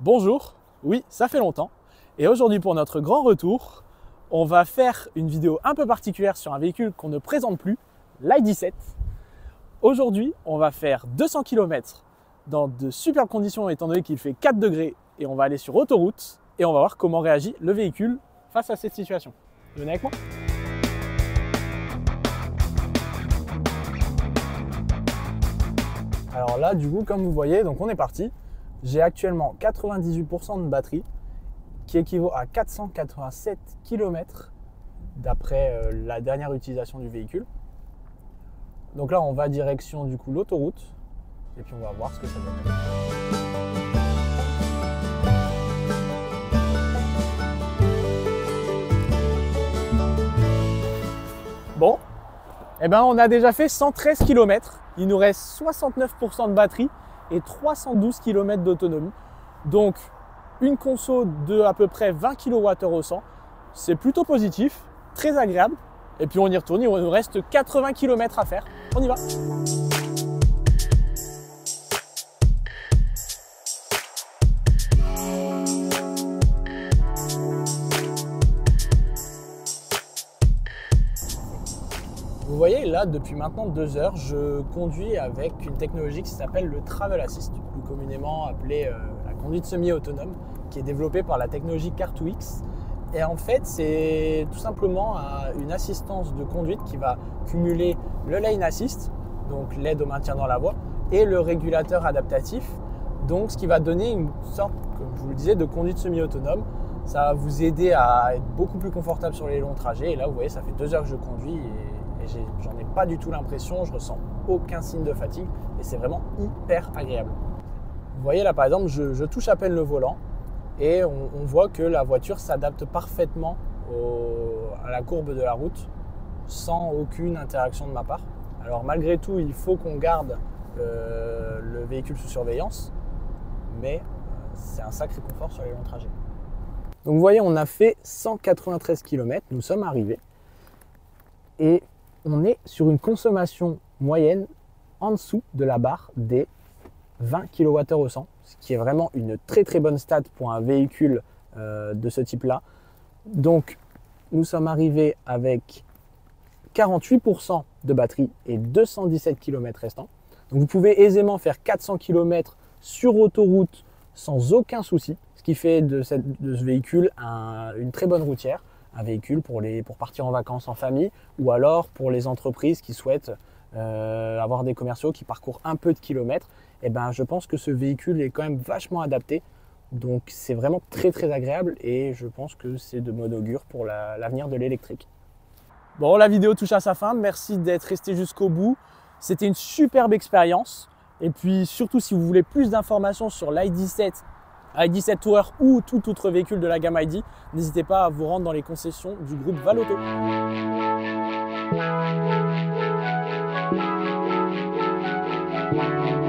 Bonjour, oui, ça fait longtemps. Et aujourd'hui, pour notre grand retour, on va faire une vidéo un peu particulière sur un véhicule qu'on ne présente plus, l'i17. Aujourd'hui, on va faire 200 km dans de superbes conditions étant donné qu'il fait 4 degrés et on va aller sur autoroute et on va voir comment réagit le véhicule face à cette situation. Venez avec moi. Alors là, du coup, comme vous voyez, donc on est parti. J'ai actuellement 98% de batterie qui équivaut à 487 km d'après la dernière utilisation du véhicule. Donc là, on va direction du coup l'autoroute et puis on va voir ce que ça donne. Bon, eh ben on a déjà fait 113 km. Il nous reste 69% de batterie et 312 km d'autonomie. Donc une conso de à peu près 20 kWh au 100. C'est plutôt positif, très agréable. Et puis on y retourne, il nous reste 80 km à faire. On y va. Vous voyez là, depuis maintenant 2 heures, je conduis avec une technologie qui s'appelle le Travel Assist, plus communément appelée la conduite semi-autonome, qui est développée par la technologie Car2X. Et en fait, c'est tout simplement une assistance de conduite qui va cumuler le lane assist, donc l'aide au maintien dans la voie, et le régulateur adaptatif, donc ce qui va donner une sorte, comme je vous le disais, de conduite semi-autonome. Ça va vous aider à être beaucoup plus confortable sur les longs trajets. Et là, vous voyez, ça fait 2 heures que je conduis et j'en ai pas du tout l'impression, je ressens aucun signe de fatigue et c'est vraiment hyper agréable. Vous voyez là, par exemple, je touche à peine le volant. Et on voit que la voiture s'adapte parfaitement à la courbe de la route sans aucune interaction de ma part. Alors malgré tout, il faut qu'on garde le véhicule sous surveillance, mais c'est un sacré confort sur les longs trajets. Donc vous voyez, on a fait 193 km, nous sommes arrivés et on est sur une consommation moyenne en dessous de la barre des 20 kWh au 100, ce qui est vraiment une très bonne stat pour un véhicule de ce type-là. Donc, nous sommes arrivés avec 48% de batterie et 217 km restants. Donc, vous pouvez aisément faire 400 km sur autoroute sans aucun souci, ce qui fait de ce véhicule une très bonne routière, un véhicule pour partir en vacances en famille ou alors pour les entreprises qui souhaitent avoir des commerciaux qui parcourent un peu de kilomètres. Et ben, je pense que ce véhicule est quand même vachement adapté. Donc c'est vraiment très agréable et je pense que c'est de bon augure pour l'avenir de l'électrique. Bon, la vidéo touche à sa fin. Merci d'être resté jusqu'au bout. C'était une superbe expérience. Et puis surtout, si vous voulez plus d'informations sur l'i17, i17 Tourer ou tout autre véhicule de la gamme ID, n'hésitez pas à vous rendre dans les concessions du groupe Valoto.